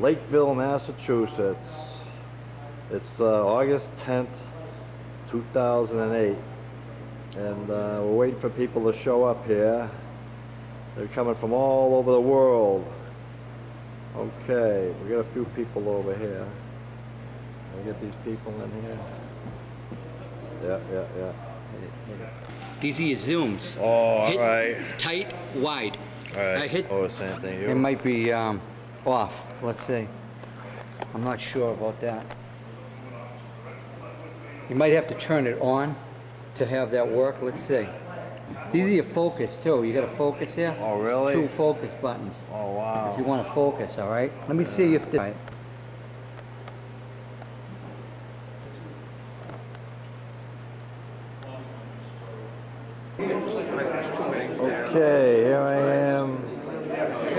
Lakeville, Massachusetts. It's August 10th, 2008. And we're waiting for people to show up here. They're coming from all over the world. Okay, we got a few people over here. Can we get these people in here? Yeah. These are your zooms. Oh, all right. Tight, wide. All right. I hit. Oh, same thing. It might be off. Let's see. I'm not sure about that. You might have to turn it on to have that work. Let's see. These are your focus too. You got a focus here? Oh, really? 2 focus buttons. Oh, wow. If you want to focus, all right? Let me see if the... Okay, here I am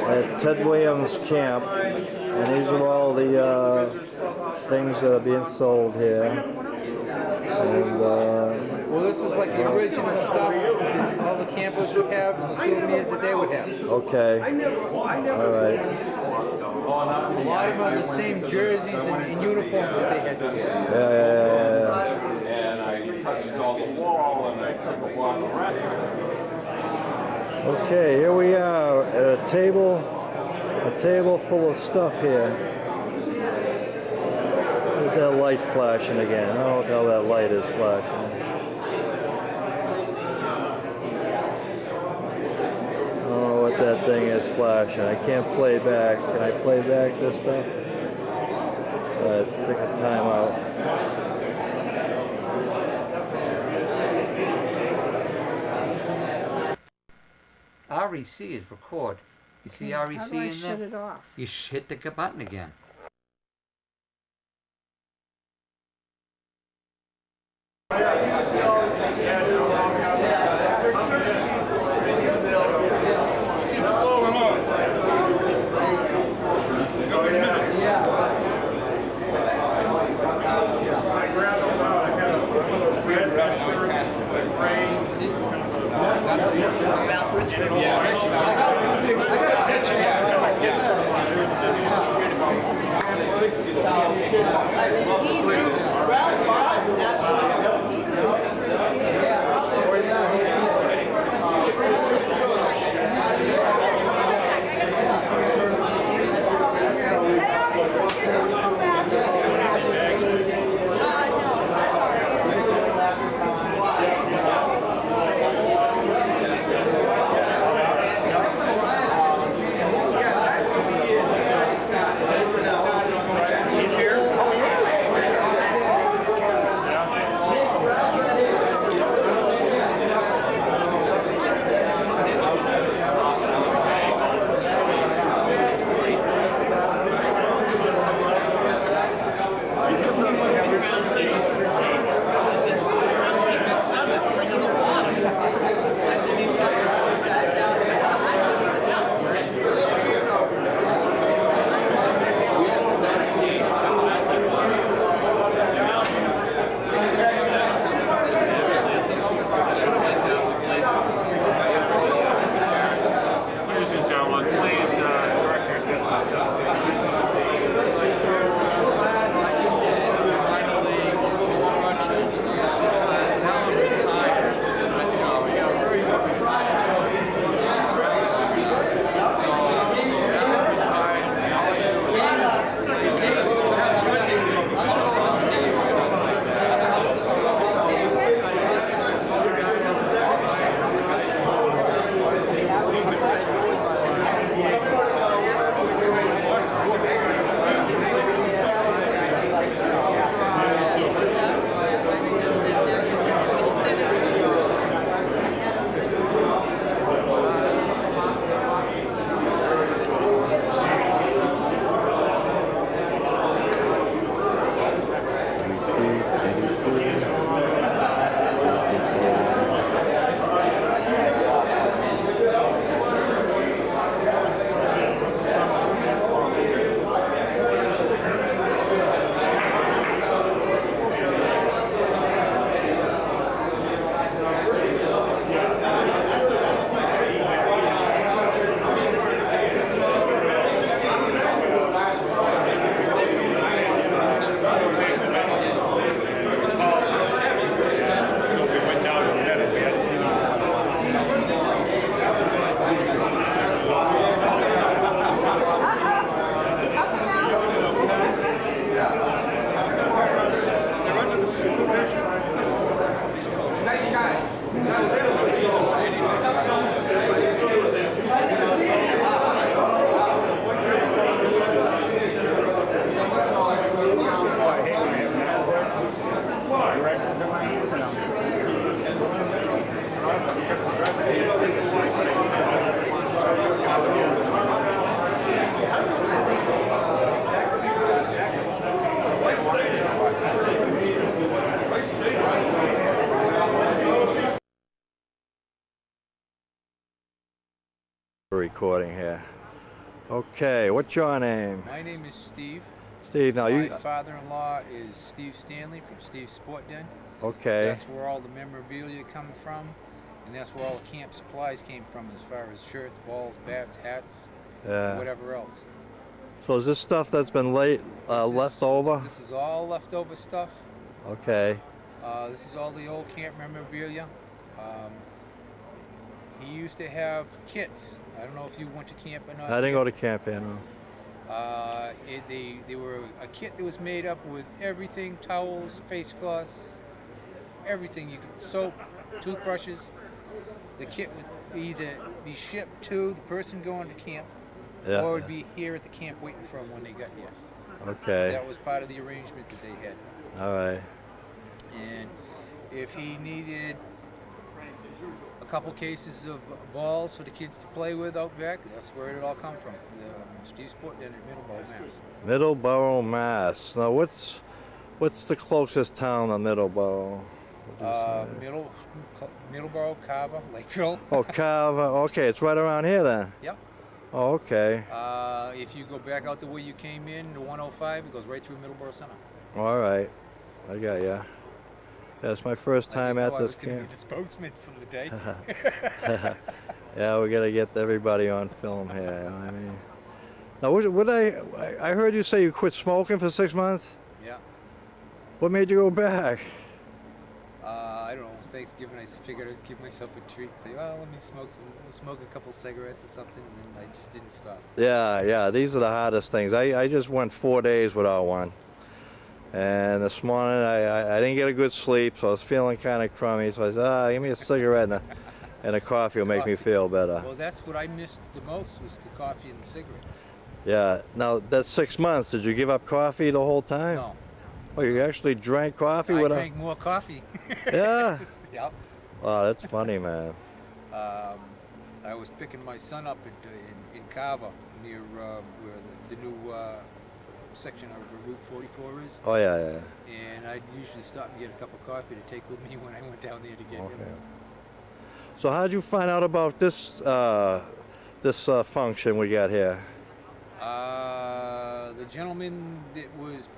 at Ted Williams Camp, and these are all the things that are being sold here. And well, this was like the original stuff that all the campers would have and the souvenirs that they would have. okay, all right. A lot of them are the same jerseys and uniforms that they had to wear. Yeah. And I touched all the wall and I took a walk around. Okay, here we are at a table full of stuff here. There's that light flashing again. I don't know what the hell that light is flashing. I don't know what that thing is flashing. I can't play back. Can I play back this stuff? Let's take a time out. REC is record. You see REC in there? How do I shut it off? You hit the button again. recording here. Okay, what's your name? My name is Steve. Steve, now My you... father-in-law is Steve Stanley from Steve's Sport Den. Okay. That's where all the memorabilia come from, and that's where all the camp supplies came from, as far as shirts, balls, bats, hats, Yeah. whatever else. So is this stuff that's been left over? This is all leftover stuff. Okay. This is all the old camp memorabilia. He used to have kits. I don't know if you went to camp or not. I didn't go to camp here, no. They were a kit that was made up with everything: towels, face cloths, everything. You could soap, toothbrushes. The kit would either be shipped to the person going to camp, Yeah. or it would be here at the camp waiting for them when they got here. Okay. That was part of the arrangement that they had. All right. And if he needed a couple cases of balls for the kids to play with out back, that's where it all come from. Steve's Sport Den at Middleborough, Mass. Middleborough, Mass. Now what's the closest town to Middleborough? Middleborough, Carver, Lakeville. Oh, Carver. Okay, it's right around here then. Yep. Oh, okay. If you go back out the way you came in, to 105, it goes right through Middleborough Center. All right. I got ya. Yeah, it's my first time at this I was going to camp. be the spokesman for the day. Yeah, we gotta get everybody on film here. You know what I mean, now, I heard you say you quit smoking for 6 months. Yeah. What made you go back? I don't know. It was Thanksgiving. I figured I'd give myself a treat. Say, well, let me smoke a couple cigarettes or something, and then I just didn't stop. Yeah. These are the hardest things. I just went 4 days without one. And this morning I didn't get a good sleep, so I was feeling kind of crummy. So I said, give me a cigarette and a coffee will make me feel better. Well, that's what I missed the most, was the coffee and the cigarettes. Yeah. Now, that's 6 months. Did you give up coffee the whole time? No. Oh, you actually drank coffee? I drank more coffee. Yeah? Yep. Wow, that's funny, man. I was picking my son up in Carver, near where the new section of Route 44 is. Oh, yeah. And I'd usually stop and get a cup of coffee to take with me when I went down there to get Okay. him. So how'd you find out about this function we got here? The gentleman that was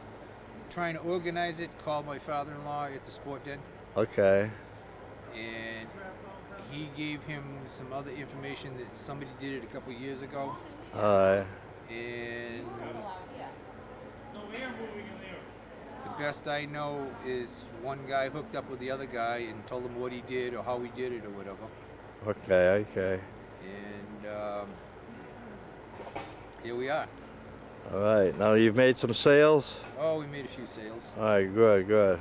trying to organize it called my father-in-law at the Sport Den, Okay. and he gave him some other information that somebody did it a couple years ago, and the best I know is one guy hooked up with the other guy and told him what he did or how he did it or whatever. Okay. And here we are. All right. Now you've made some sales? Oh, we made a few sales. All right, good.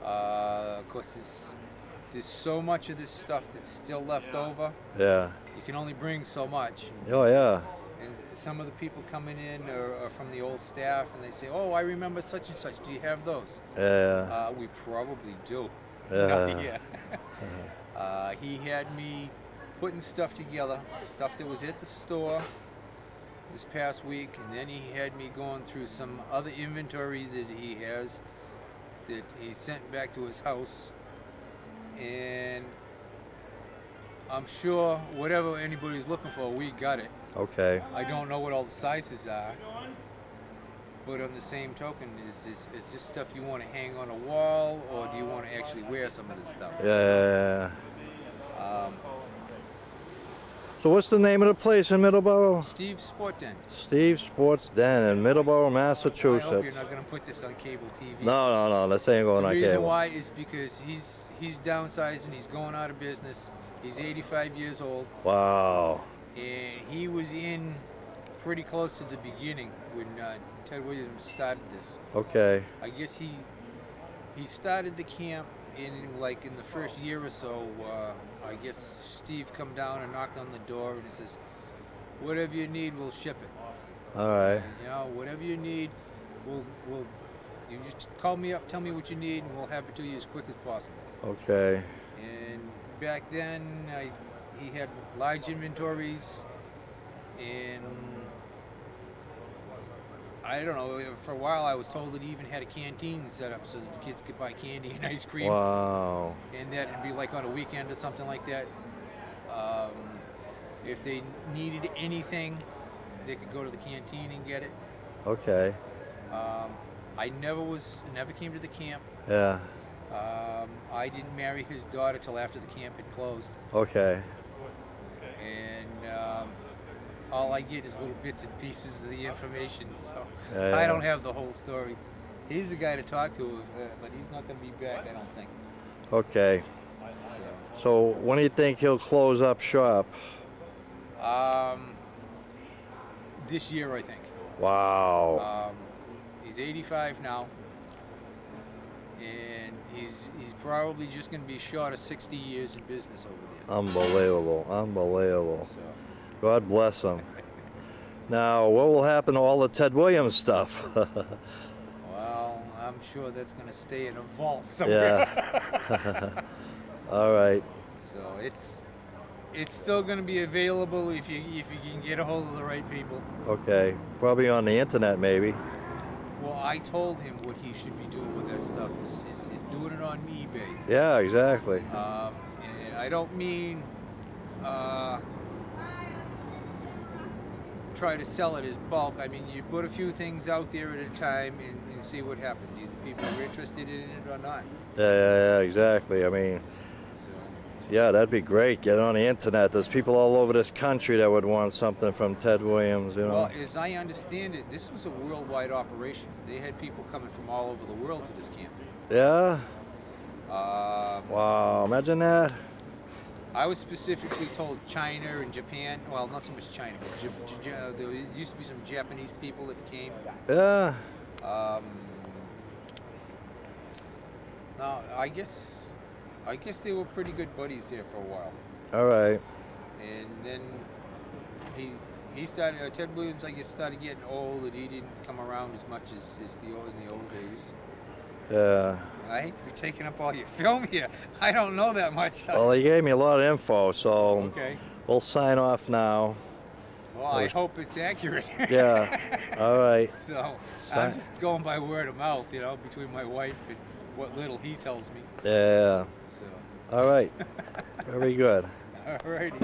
Of course, there's so much of this stuff that's still left over. Yeah. You can only bring so much. Oh, yeah. And some of the people coming in are from the old staff, and they say, "Oh, I remember such and such. Do you have those?" Yeah. We probably do. Yeah. He had me putting stuff together, stuff that was at the store this past week, and then he had me going through some other inventory that he has that he sent back to his house, and I'm sure whatever anybody's looking for, we got it. Okay. I don't know what all the sizes are, but on the same token, is this stuff you want to hang on a wall, or do you want to actually wear some of this stuff? Yeah. So what's the name of the place in Middleborough? Steve's Sport Den. Steve's Sports Den in Middleborough, Massachusetts. I hope you're not going to put this on cable TV. No, this ain't going The on reason cable. why is because he's downsizing, he's going out of business. He's 85 years old, Wow. and he was in pretty close to the beginning when Ted Williams started this. Okay. I guess he started the camp in the first year or so. I guess Steve come down and knocked on the door, and he says, "Whatever you need, we'll ship it. All right. Whatever you need, we'll you just call me up, tell me what you need, and we'll have it to you as quick as possible." Okay. And back then, he had large inventories, and I don't know, for a while I was told that he even had a canteen set up so that the kids could buy candy and ice cream. Wow. And that'd be like on a weekend or something like that. If they needed anything, they could go to the canteen and get it. Okay. I never came to the camp. Yeah. I didn't marry his daughter till after the camp had closed, Okay. and all I get is little bits and pieces of the information. So Yeah, I yeah. don't have the whole story. He's the guy to talk to, but he's not going to be back, I don't think. Okay. So, So when do you think he'll close up shop? this year, I think. Wow. He's 85 now, and he's probably just going to be short of 60 years in business over there. Unbelievable. Unbelievable. So, God bless him. Now, what will happen to all the Ted Williams stuff? well, I'm sure that's going to stay in a vault somewhere. Yeah. All right. So it's still going to be available if you can get a hold of the right people. Okay. Probably on the internet, maybe. Well, I told him what he should be doing with that stuff is doing it on eBay. Yeah, exactly. And I don't mean try to sell it as bulk. I mean, you put a few things out there at a time and see what happens. Either people are interested in it or not. Yeah, exactly. I mean, So, yeah, that'd be great. Get it on the internet. There's people all over this country that would want something from Ted Williams, you know. well, as I understand it, this was a worldwide operation. They had people coming from all over the world to this camp. Yeah? Um, Wow, imagine that. I was specifically told China and Japan. Well, not so much China, but there used to be some Japanese people that came. Yeah. Now, I guess they were pretty good buddies there for a while, All right. and then he started. Ted Williams, I guess, started getting old, and he didn't come around as much as in the old days. Yeah. I hate to be taking up all your film here. I don't know that much. Well, he gave me a lot of info, so Okay. we'll sign off now. Well, I hope it's accurate. Yeah. All right. So Si- I'm just going by word of mouth, between my wife and what little he tells me. Yeah. So, All right. Very good. all righty.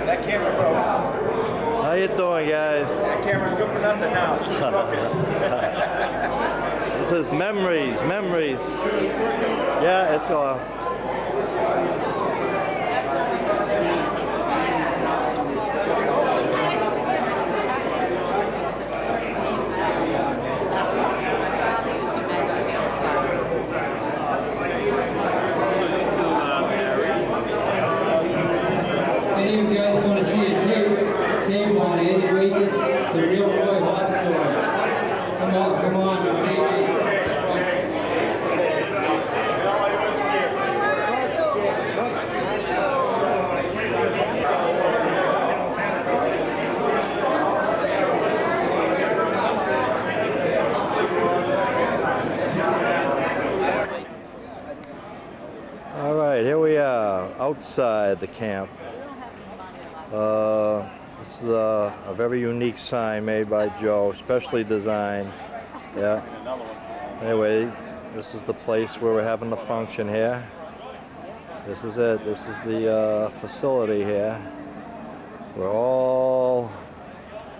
That camera broke. How you doing, guys? That camera's good for nothing now. This is memories. Yeah, it's going. Any of you guys want to see a tape on Eddie Wages, the real Roy Hart story? Come on, tape it front. All right, here we are outside the camp. This is a very unique sign made by Joe, specially designed. Yeah. Anyway, this is the place where we're having the function here. This is it. This is the facility here where all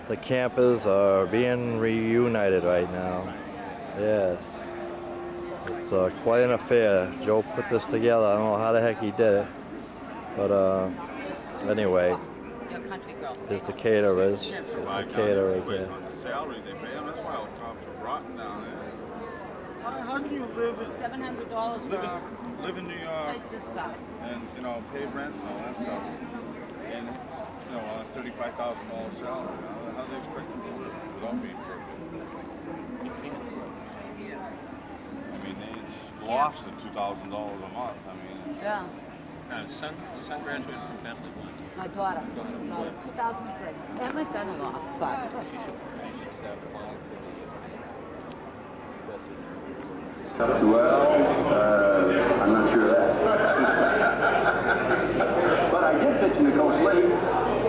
the campers are being reunited right now. Yes. It's quite an affair. Joe put this together. I don't know how the heck he did it. But anyway, Your country girl. there's the caterers. There's the caterers Anyways, here. on the salary they pay them, that's why all the cops are rotten down there. How can you live in, $700 for live in New a York place this size. and, you know, pay rent and all that stuff, and, you know, on a $35,000 salary, how do they expect to live without being perfect? I mean, they lost at $2,000 a month. I mean, Yeah. Son graduated from Bentley. My daughter. 2003. And my son-in-law. But She should start applying to Well, I'm not sure of that. But I did pitch in the Coast League,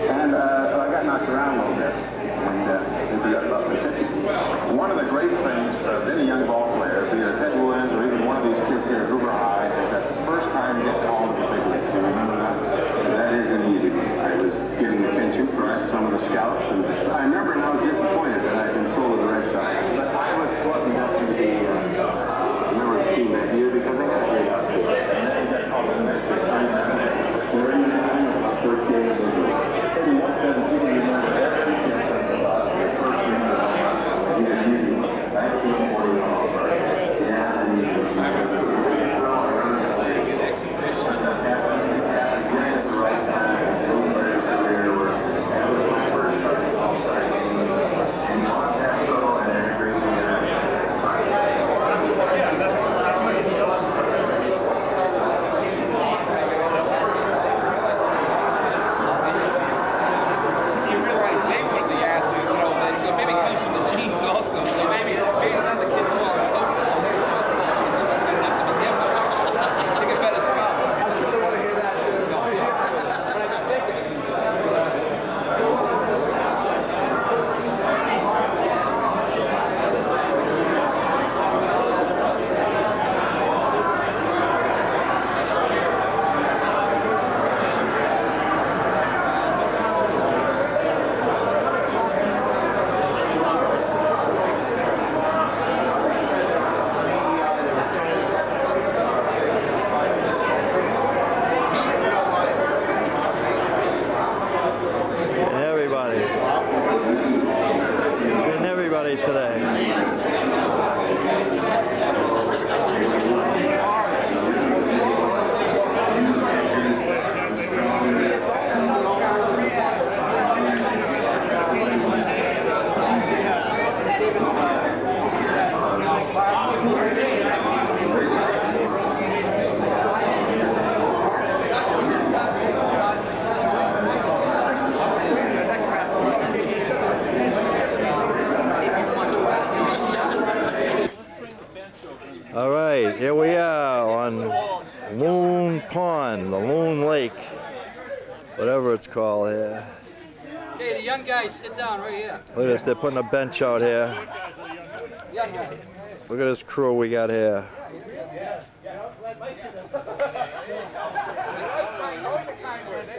and so I got knocked around a little bit. And since I got busted pitching. One of the great things of any young ball player, be it as Ted Williams or even one of these kids here at Hoover High, is that the first time you get called to the big leagues. Do you remember that? That isn't easy. I was getting attention from some of the scouts, and I remember and I was disappointed that I'd been sold to the Red Sox. But I wasn't destined to be remember the team that year because they had a great outfit. And then they got called the next year. During the first game of the league. Maybe once people remember every chance about the first game of the league. He was using 1940 yeah, it's an easy one. All right, here we are on Loon Pond, the Loon Lake, whatever it's called here. Hey, the young guys, sit down right here. Look at this, they're putting a bench out here. Young guys. Look at this crew we got here.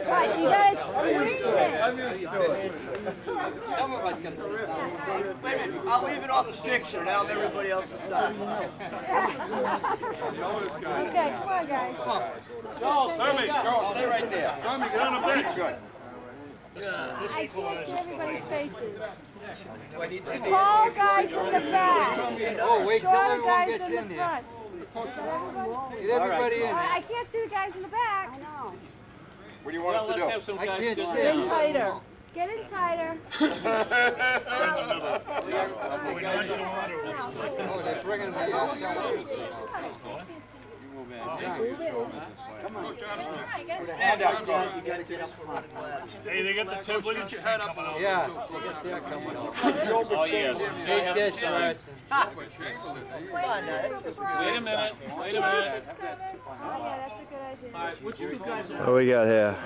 Right, you guys I'm used to it. Some of us can sit down. Wait a minute, I'll leave it off the picture, now everybody else decides. Okay, come on, guys. Charles, stay right there. Tommy, get on the bench. I can't see everybody's faces. Tall guys in the back. Oh, wait till Shorter everyone guys gets in the in there. front. Get everybody in. I can't see the guys in the back. I know. What do you want us to do? Let's have some I guys can't sit see. Get down. in tighter. Get in tighter. Oh, they're bringing the outside. Hey, they got the template. Get your head up. Yeah, they got their coming up. Oh, yes. They have This some. right. Wait a minute. Wait a minute. Oh, yeah, that's a good idea. What you guys What do we got here?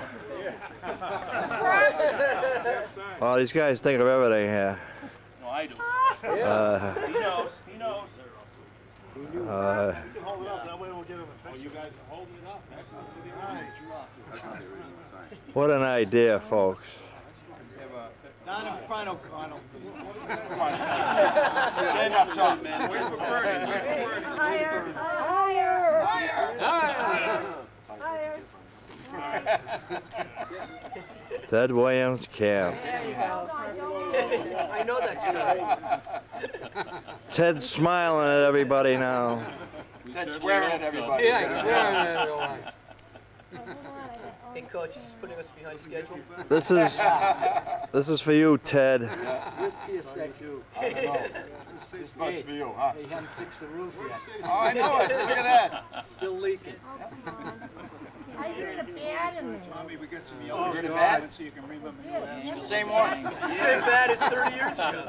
Oh, these guys think of everything here. No, I do. Uh, He knows. He knows. Hold it up, that way we'll get him a picture. You guys are holding it up. what an idea, folks. Not in front, O'Connell. Stand up, shot, man. Wait for Bernie. Higher. Higher. Higher. Higher. Ted Williams Camp. I know that story. Ted's smiling at everybody now. That's swearing at everybody. Yeah, he's swearing at everyone. Hey, coach, is putting us behind schedule? This is for you, Ted. Where's PSA? I don't know. This much for you, huh? They haven't fixed the roof yet. Oh, I know it. Look at that. Still leaking. I heard a bad in there. Tommy, we got some yellow heard shirts that? on it so you can remember your ass. The same one. Same bad as 30 years ago.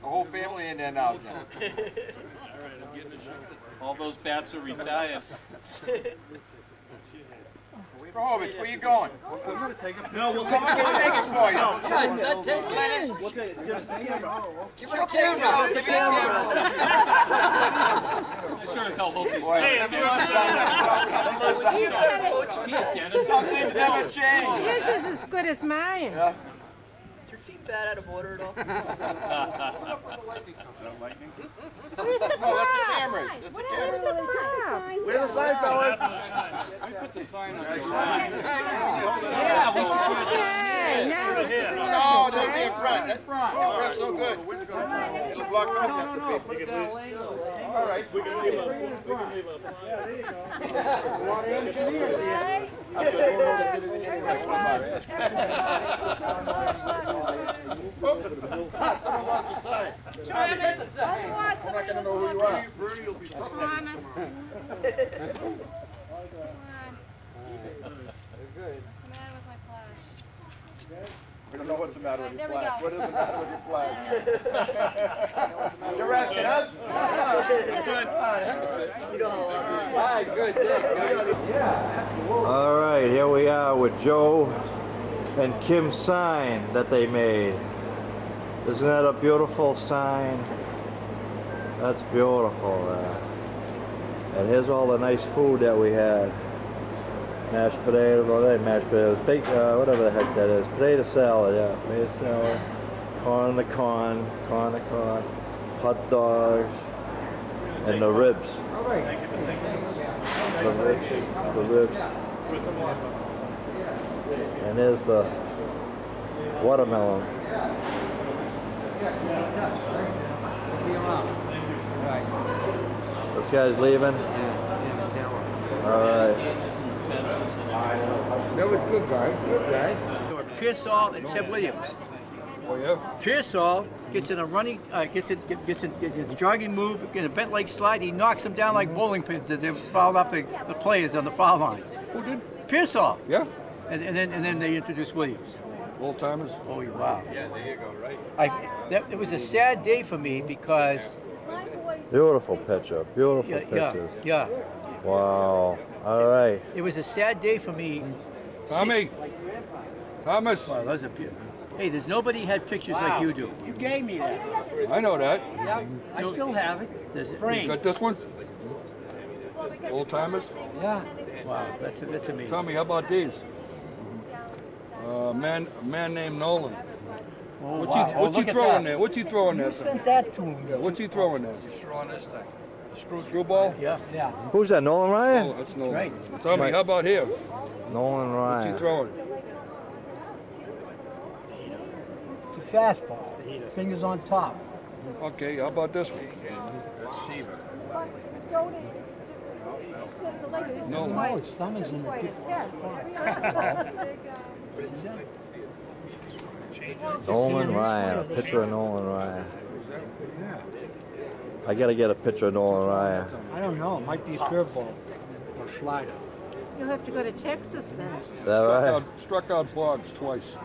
The whole family in there now, John. All those bats are retired. Rohovich, where you going? No, we'll Someone can take it for you. Yeah, take Lennon. We'll take it. Just Give it a camera. Give it a camera. I sure as hell hope he's He's got it. Some things never change. Yours is as good as mine. Is your team bad out of order at all? Where's the No, that's the prop? cameras. That's the Where's cameras. the prop? Where's the sign, fellas? Yeah, we should put it Okay, now it's good. No, they'll be in front. That front's no good. It'll block off after people. All right. We can leave Someone wants to sign. I'm not going to know who you are. Bernie will be Thomas. We don't know what's the matter with your There we flag. go. What is the matter with your flag? You're asking us? All right, here we are with Joe and Kim's sign that they made. Isn't that a beautiful sign? That's beautiful. And here's all the nice food that we had. Mashed potatoes, mashed potatoes, baked, whatever the heck that is. Potato salad, yeah, potato salad. Corn on the corn, hot dogs, and the ribs. The ribs. And there's the watermelon. This guy's leaving? All right. That was good, guys. Good, guys. Pearsall and Ted Williams. Oh, yeah? Pearsall gets in a running, gets a jogging move, in a bent leg slide. He knocks them down like bowling pins as they foul up the players on the foul line. Who did? Pearsall. Yeah? And then they introduced Williams. Old timers? Oh, wow. Yeah, there you go, right? It was a sad day for me because. Beautiful picture. Beautiful picture. Yeah. Wow. All right. It was a sad day for me. Tommy! Thomas! Wow, those are beautiful. Hey, there's nobody had pictures like you do. You gave me that. I know that. Yep. I still have it. There's, You got this one? Old timers? Yeah. wow, that's amazing. Tommy, how about these? A man named Nolan. Oh, What's wow. he, Oh, what's look he at throwing that. there? What's he throwing there? You sent that to him. Yeah, what's he throwing there? Just throwing this thing. Screwball? Yeah. Yeah. Who's that? Nolan Oh, Ryan? that's Nolan. Right. Tommy, how about here? Nolan What's he Ryan. throwing? It's a fastball. Fingers on top. Okay, how about this one? No. No, his thumb is in the different spot. Nolan Ryan. A picture of Nolan Ryan. I gotta get a picture of Nolan Ryan. I don't know. It might be a curveball or slider. You'll have to go to Texas then. Is that right? Struck out Boggs twice.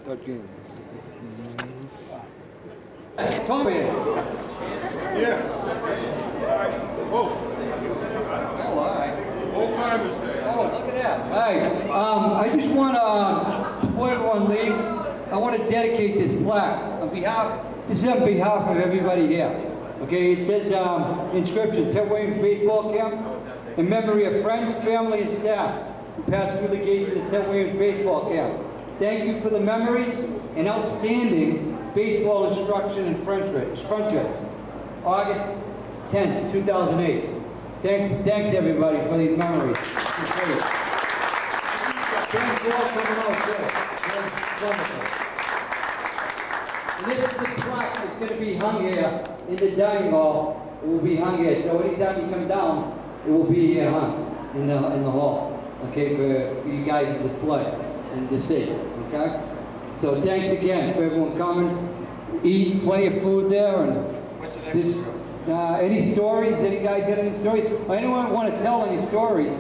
That game. Tommy! Yeah. Whoa. Oh, all right. Old timers day. Oh, look at that. Hi. I just want to, before everyone leaves, I want to dedicate this plaque this is on behalf of everybody here. Okay, it says inscription, Ted Williams Baseball Camp, in memory of friends, family, and staff who passed through the gates of the Ted Williams Baseball Camp. Thank you for the memories and outstanding baseball instruction and friendship. August 10th, 2008. Thanks everybody for these memories. It's great. Thanks for all coming out too. That's wonderful. And this is the plaque that's going to be hung here in the dining hall. It will be hung here. So anytime you come down, it will be here hung in the hall. Okay, for you guys to display and to see. Okay. So thanks again for everyone coming. Eat plenty of food there, and just any stories. Any guys got any stories? Or anyone want to tell any stories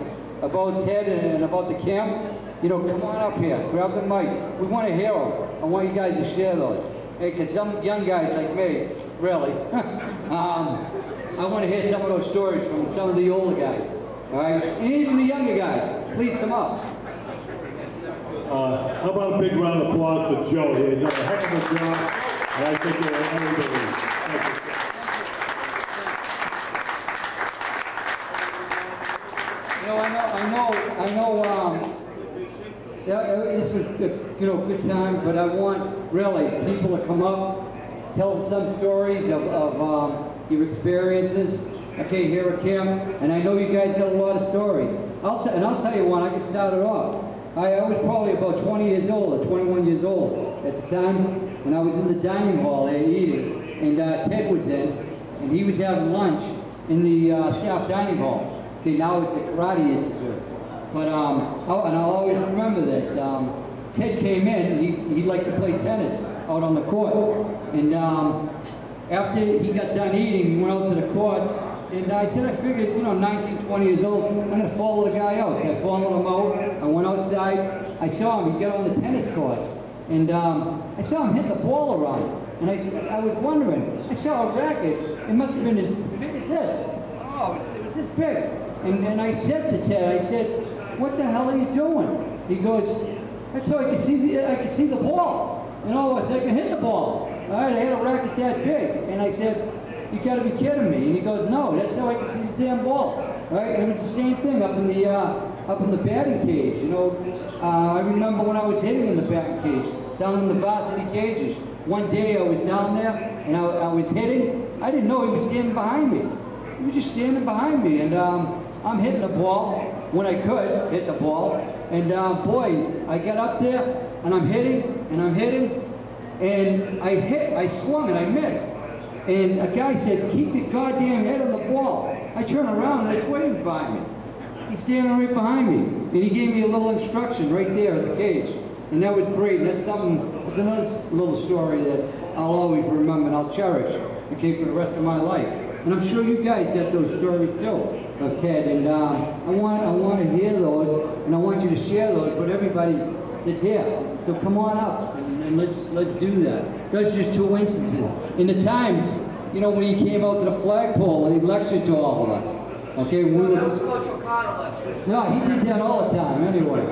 about Ted and about the camp? You know, come on up here. Grab the mic. We want to hear them. I want you guys to share those. Hey, because some young guys like me, really, I want to hear some of those stories from some of the older guys. All right, and even the younger guys. Please come up. How about a big round of applause for Joe here? He's done a heck of a job, and I think everybody. Thank you. You know, I know. This was a good time, but I want really people to come up, tell some stories of your experiences. Okay, here at camp, and I know you guys got a lot of stories. I'll tell you one. I can start it off. I was probably about 20 years old or 21 years old at the time when I was in the dining hall there eating, and Ted was in, and he was having lunch in the staff dining hall. Okay, now it's a karate institute. But, and I'll always remember this, Ted came in, and he liked to play tennis out on the courts. And after he got done eating, he went out to the courts, and I said, I figured, 19, 20 years old, I'm going to follow the guy out. So I followed him out, I went outside, I saw him, he got on the tennis courts, and I saw him hitting the ball around. And I was wondering, I saw a racket, it must have been as big as this. Oh, it was this big. And I said to Ted, I said, what the hell are you doing? He goes, that's so I can see the ball. So I can hit the ball. All right, I had a racket that big. And I said, you gotta be kidding me. And he goes, no, that's how I can see the damn ball. Right? And it was the same thing up in the batting cage. I remember when I was hitting in the batting cage, down in the varsity cages. One day I was down there and I was hitting. I didn't know he was standing behind me. He was just standing behind me, and I'm hitting the ball when I could hit the ball. And boy, I got up there and I'm hitting and I swung and I missed. And a guy says, keep your goddamn head on the ball. I turn around and it's waiting behind me. He's standing right behind me. And he gave me a little instruction right there at the cage. And that was great. That's another little story that I'll always remember and I'll cherish, okay, for the rest of my life. And I'm sure you guys got those stories too, of Ted. And I want to hear those, and I want you to share those with everybody that's here. So come on up and let's do that. That's just two instances. In the Times, when he came out to the flagpole and he lectured to all of us. Okay, that was Coach O'Connell lecture. No, he did that all the time anyway.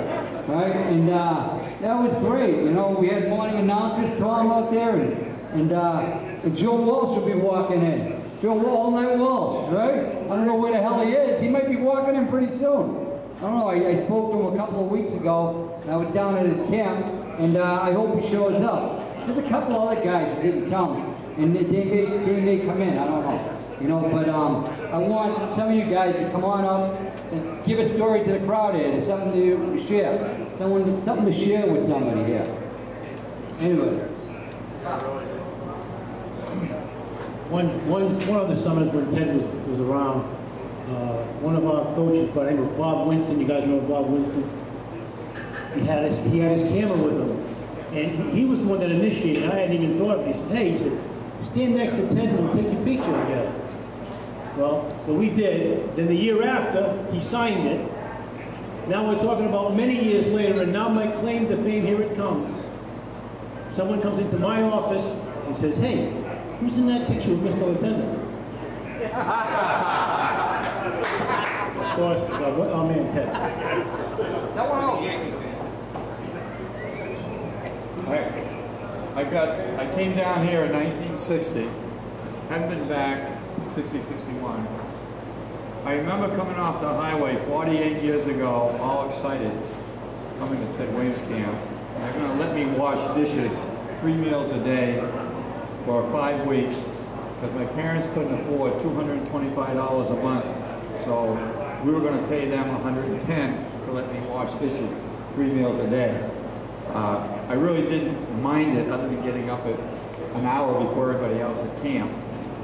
Right? And that was great. We had morning announcers, Tom out there, and Joe Walsh will be walking in. All Night Walsh, right? I don't know where the hell he is. He might be walking in pretty soon. I don't know. I spoke to him a couple of weeks ago. I was down at his camp, and I hope he shows up. There's a couple other guys that didn't come, and they may come in. I don't know. But I want some of you guys to come on up and give a story to the crowd here. There's something to share. Something to share with somebody here. Anyway. One of the summers when Ted was around, one of our coaches by the name of Bob Winston, you guys remember Bob Winston? He had his camera with him, and he was the one that initiated it. I hadn't even thought of it. He said, hey, stand next to Ted and we'll take your picture together. Well, so we did. Then the year after, he signed it. Now we're talking about many years later, and now my claim to fame, here it comes. Someone comes into my office and says, hey, who's in that picture with Mr. Lieutenant? Of course, our man Ted. I came down here in 1960, hadn't been back 60, 61. I remember coming off the highway 48 years ago, all excited, coming to Ted Williams camp. They're going to let me wash dishes 3 meals a day for 5 weeks, because my parents couldn't afford $225 a month. So we were going to pay them $110 to let me wash dishes 3 meals a day. I really didn't mind it other than getting up at an hour before everybody else at camp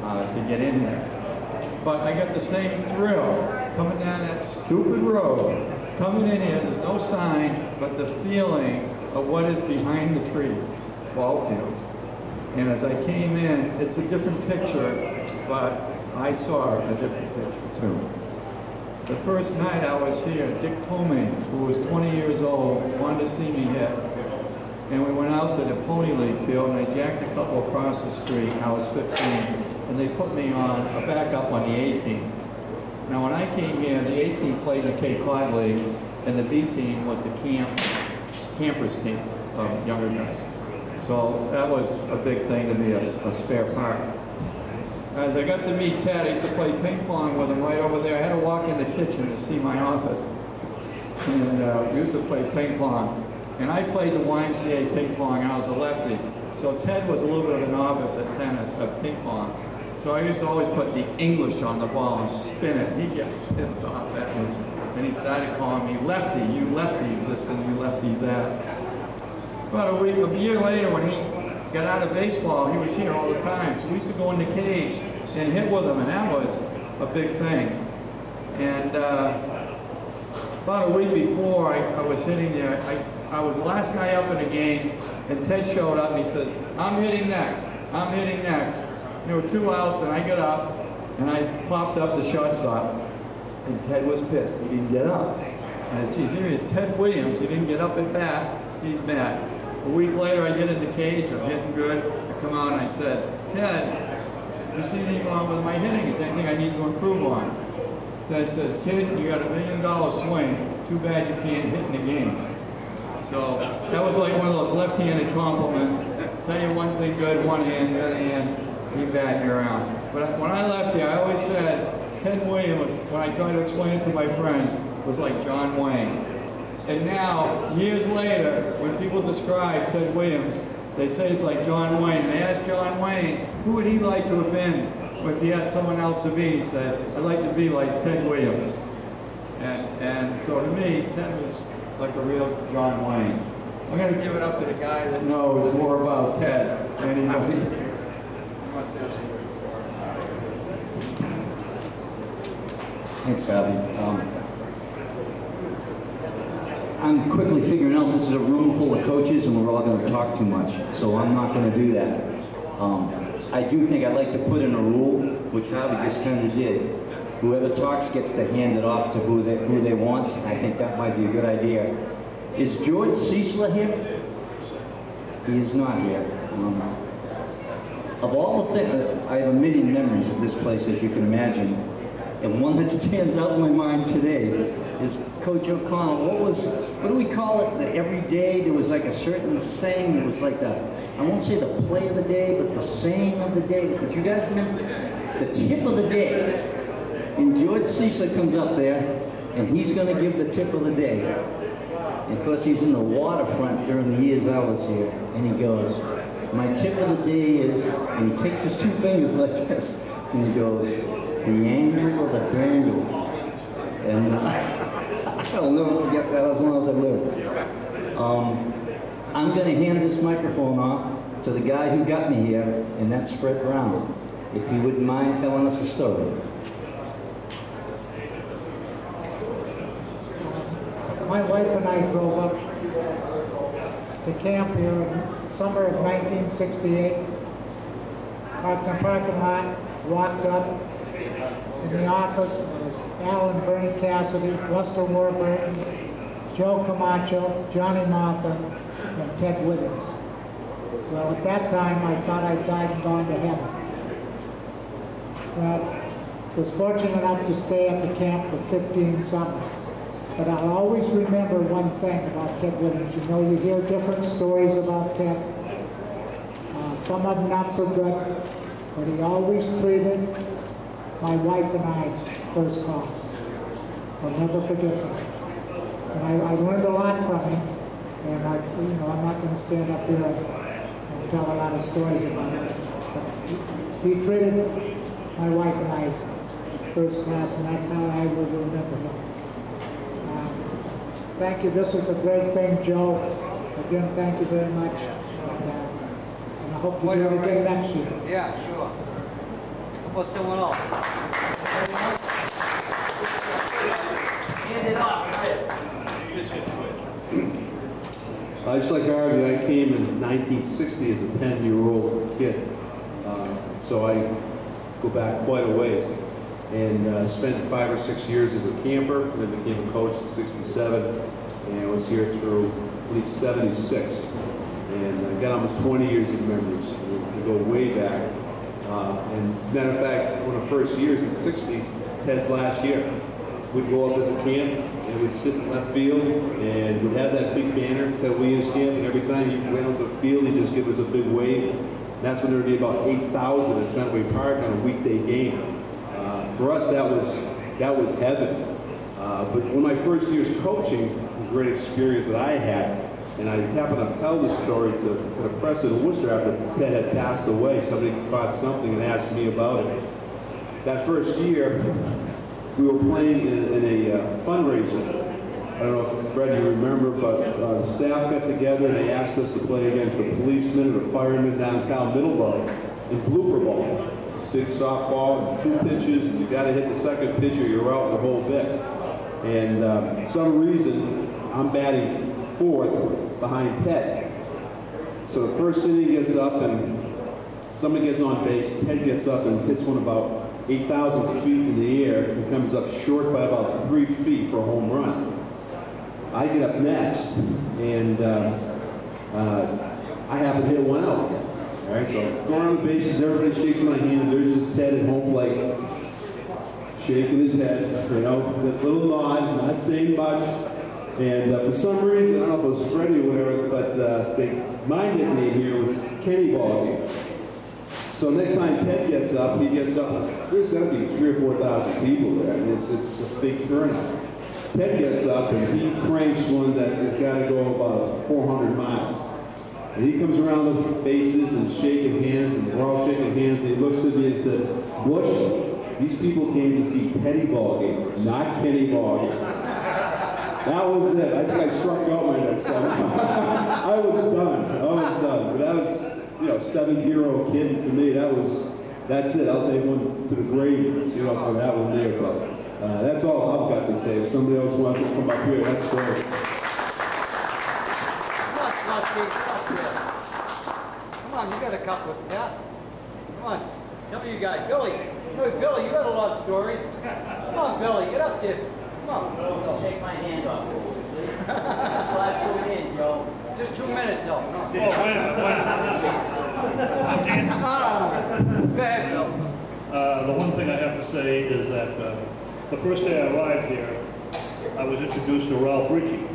to get in here. But I got the same thrill coming down that stupid road, coming in here, there's no sign, but the feeling of what is behind the trees, ball fields. And as I came in, it's a different picture, but I saw a different picture too. The first night I was here, Dick Tomei, who was 20 years old, wanted to see me hit. And we went out to the Pony League field, and I jacked a couple across the street, and I was 15, and they put me on a backup on the A team. Now when I came here, the A team played in the Cape Cod League, and the B team was the campers team of younger guys. So that was a big thing to me, a spare part. As I got to meet Ted, I used to play ping pong with him right over there. I had to walk in the kitchen to see my office. And we used to play ping pong. And I played the YMCA ping pong, and I was a lefty. So Ted was a little bit of a novice at tennis, at ping pong. So I used to always put the English on the ball and spin it. He'd get pissed off at me. And he started calling me lefty, you lefties this and you lefties that. About a year later, when he got out of baseball, he was here all the time. So we used to go in the cage and hit with him, and that was a big thing. And about a week before I was hitting there, I was the last guy up in the game, and Ted showed up and he says, I'm hitting next, I'm hitting next. There were 2 outs, and I got up, and I popped up the shortstop, and Ted was pissed. He didn't get up. And I said, geez, here is Ted Williams. He didn't get up at bat. He's mad. A week later, I get in the cage. I'm hitting good. I come out, and I said, Ted, do you see anything wrong with my hitting? Is there anything I need to improve on? Ted says, kid, you got $1 million swing. Too bad you can't hit in the games. So that was like one of those left-handed compliments. Tell you one thing good, one hand, the other hand, he batting around. But when I left here, I always said, Ted Williams, when I try to explain it to my friends, was like John Wayne. And now, years later, when people describe Ted Williams, they say it's like John Wayne. And they asked John Wayne, who would he like to have been if he had someone else to be? And he said, I'd like to be like Ted Williams. And so to me, Ted was like a real John Wayne. I'm going to give it up to the guy that knows more about Ted than anybody. He must have some great stories. Thanks, Avi. I'm quickly figuring out this is a room full of coaches and we're all going to talk too much, so I'm not going to do that. I do think I'd like to put in a rule, which Avi just kind of did. Whoever talks gets to hand it off to who they want. I think that might be a good idea. Is George Ciesla here? He is not here. Of all the things, I have a million memories of this place, as you can imagine. And one that stands out in my mind today is Coach O'Connell. What do we call it? That every day there was like a certain saying. It was like I won't say the play of the day, but the saying of the day. But you guys remember? The tip of the day. And George Ciesla comes up there, and he's going to give the tip of the day. And of course, he's in the waterfront during the years I was here. And he goes, my tip of the day is, and he takes his 2 fingers like this, and he goes, the angle of a dangle. And I'll never forget that as long as I live. I'm going to hand this microphone off to the guy who got me here, and that's Fred Brown, if he wouldn't mind telling us a story. My wife and I drove up to camp here in summer of 1968. Parked in the parking lot, walked up. In the office was Alan Bernie Cassidy, Lester Warburton, Joe Camacho, Johnny Moffat, and Ted Williams. Well, at that time, I thought I'd died and gone to heaven. I was fortunate enough to stay at the camp for 15 summers. But I'll always remember one thing about Ted Williams. You know, you hear different stories about Ted. Some of them not so good, but he always treated my wife and I first class. I'll never forget that. And I learned a lot from him. And I'm not going to stand up here and tell a lot of stories about it. But he treated my wife and I first class, and that's how I will remember him. Thank you. This is a great thing, Joe. Again, thank you very much. And I hope you do it again next year. Yeah, sure. How about someone else? Hand it off. Just like Harvey, I came in 1960 as a 10-year-old kid. So I go back quite a ways. And spent 5 or 6 years as a camper, then became a coach in 67, and was here through, I believe, 76. And I got almost 20 years of memories. We go way back. And as a matter of fact, one of the first years in 60, Ted's last year, we'd go up as a camp, and we'd sit in left field, and we'd have that big banner, Ted Williams Camp, and every time he went onto the field, he'd just give us a big wave. And that's when there would be about 8,000 at Fenway Park on a weekday game. For us, that was heaven. But one of my first years coaching, a great experience that I had, and I happened to tell this story to the press in Worcester after Ted had passed away. Somebody caught something and asked me about it. That first year, we were playing in a fundraiser. I don't know if Fred, you remember, but the staff got together and they asked us to play against the policemen or the firemen downtown Middleborough in blooper ball. Big softball, 2 pitches, and you got to hit the second pitch or you're out the whole bit. And for some reason, I'm batting 4th behind Ted. So the first inning gets up and somebody gets on base. Ted gets up and hits one about 8,000 feet in the air and comes up short by about 3 feet for a home run. I get up next, and I happen to hit one out. All right, so go around the bases, everybody shakes my hand, and there's just Ted at home plate, shaking his head, you know, that little nod, not saying much. And for some reason, I don't know if it was Freddie or whatever, but my nickname here was Kenny Ballgame. So next time Ted gets up, there's got to be 3,000 or 4,000 people there, and it's a big turnout. Ted gets up and he cranks one that has got to go about 400 miles. And he comes around the bases and shaking hands, and we're all shaking hands, and he looks at me and said, "Bush, these people came to see Teddy Ballgame, not Kenny Ballgame." That was it. I think I struck out my next time. I was done. But that was, you know, 17-year-old kid, and for me, that's it. I'll take one to the grave, you know, for that one there. But that's all I've got to say. If somebody else wants to come up here, that's great. Come on, you got a couple of that. Come on, some of you guys. Billy, Billy, you got a lot of stories. Come on, Billy, get up there. Come on. Don't shake my hand off. That's why I threw it in, Joe. Just 2 minutes, though. No. Oh, wait a minute. I'm dancing. Go ahead, Bill. The one thing I have to say is that the first day I arrived here, I was introduced to Ralph Ritchie.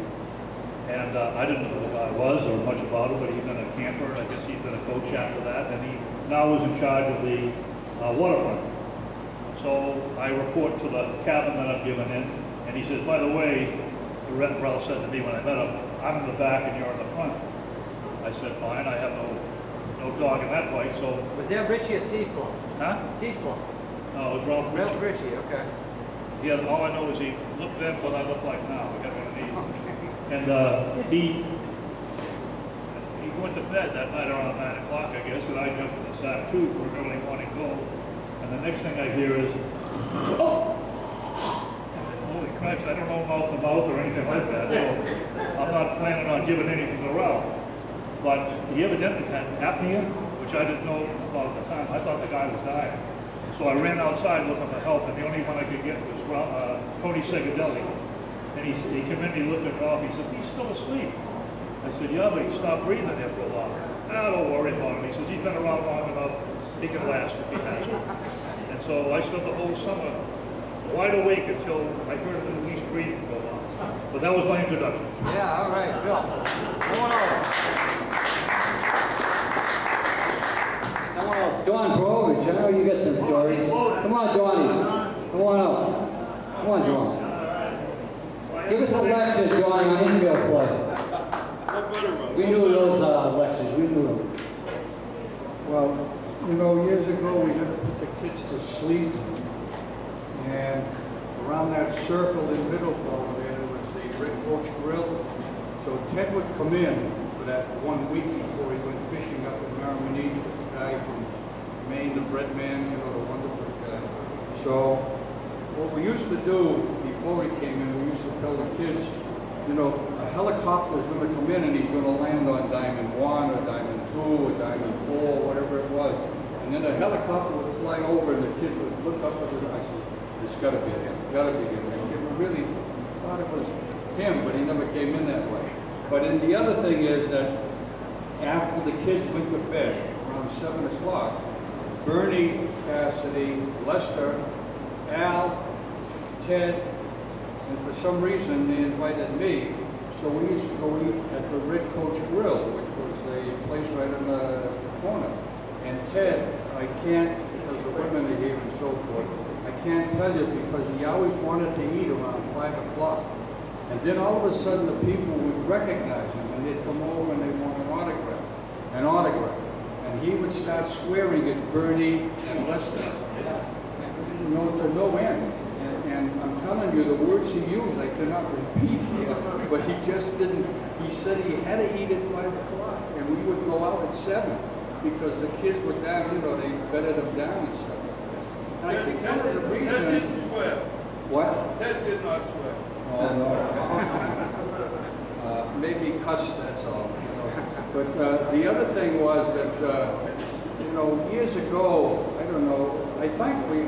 And I didn't know who the guy was or much about him, but he'd been a camper, and I guess he'd been a coach after that, and he now was in charge of the waterfront. So I report to the cabin that I'm giving in, and he says, "By the way," Ralph said to me when I met him, "I'm in the back and you're in the front." I said, "Fine, I have no dog in that fight." So was that Ritchie or Cecil? Huh? Cecil. No, it was Ralph Ritchie. Ralph Ritchie, okay. He had, all I know is he looked then what I look like now. I got one of these. And he went to bed that night around 9 o'clock, I guess, and I jumped in the sack too for an early morning goal. And the next thing I hear is, "Oh!" Holy Christ, I don't know mouth to mouth or anything like that, so I'm not planning on giving anything to Ralph. But he evidently had apnea, which I didn't know about at the time. I thought the guy was dying. So I ran outside looking for help, and the only one I could get was Tony Segadelli. And he came in, he looked at Ralph, he says, "He's still asleep." I said, "Yeah, but he stopped breathing there for a while." "Ah, don't worry about him." He says, "He's been around long enough, he can last if he has to." And so I spent the whole summer wide awake until I heard him at least breathing for a while. But that was my introduction. Yeah, all right, Bill. Someone else. Someone else. Don Brovich, I know you got some stories. Come on, Donnie. Come on up. Come on, Don. Give us a lecture, John, on infield play. We knew those lectures. We knew them. Well, you know, years ago we had to put the kids to sleep, And around that circle in Middleborough there was the Red Coach Grill. So Ted would come in for that 1 week before he went fishing up in Marmonique with the guy from Maine, the bread man, you know, the wonderful guy. So what we used to do before he came in, we used to tell the kids, you know, a helicopter is going to come in and he's going to land on Diamond 1 or Diamond 2 or Diamond 4, whatever it was. And then the helicopter would fly over and the kid would look up at his eyes. It's got to be him. Got to be him. The kid really thought it was him, but he never came in that way. But then the other thing is that after the kids went to bed around 7 o'clock, Bernie, Cassidy, Lester, Al, Ted, and for some reason they invited me. So we used to go eat at the Red Coach Grill, which was a place right in the corner. And Ted, I can't, because the women are here and so forth, I can't tell you because he always wanted to eat around 5 o'clock. And then all of a sudden the people would recognize him and they'd come over and they'd want an autograph. And he would start swearing at Bernie and Lester, you know, to no end. And I'm telling you, the words he used, I cannot repeat here, but he just didn't, he said he had to eat at 5 o'clock and we would go out at 7 because the kids were down, you know, they bedded them down and stuff like that. And I think one of the reasons... Ted didn't swear. What? Ted did not swear. Oh, no. Maybe cuss, that's all. You know. But the other thing was that, you know, years ago, I don't know, I thought we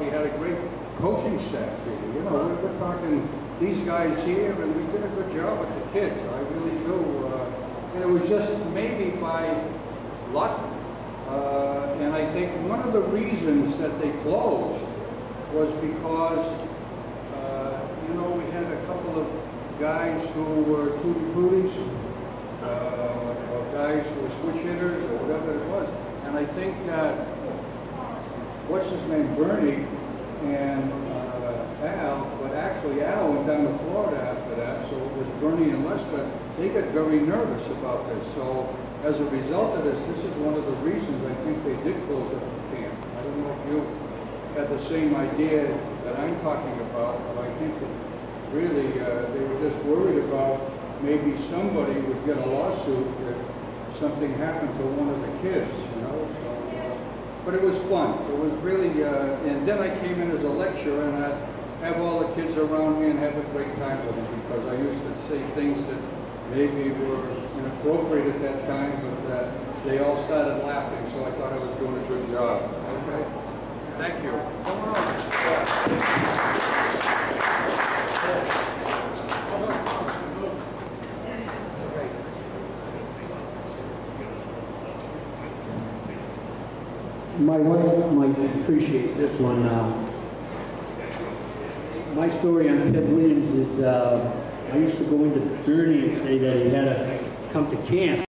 had a great coaching staff here. You know, we were talking these guys here, and we did a good job with the kids. I really do. And it was just maybe by luck. And I think one of the reasons that they closed was because, you know, we had a couple of guys who were tutti fruities, or guys who were switch hitters, or whatever it was. And I think what's his name, Bernie and Al, but actually Al went down to Florida after that, so it was Bernie and Lester. They got very nervous about this. So as a result of this is one of the reasons I think they did close up the camp. I don't know if you had the same idea that I'm talking about, but I think that really they were just worried about maybe somebody would get a lawsuit if something happened to one of the kids, you know. So, but it was fun. It was really, and then I came in as a lecturer and I'd have all the kids around me and have a great time with them because I used to say things that maybe were inappropriate at that time, but they all started laughing, so I thought I was doing a good job. Okay? Thank you. My wife might appreciate this one. My story on Ted Williams is I used to go into Bernie and say that he had to come to camp.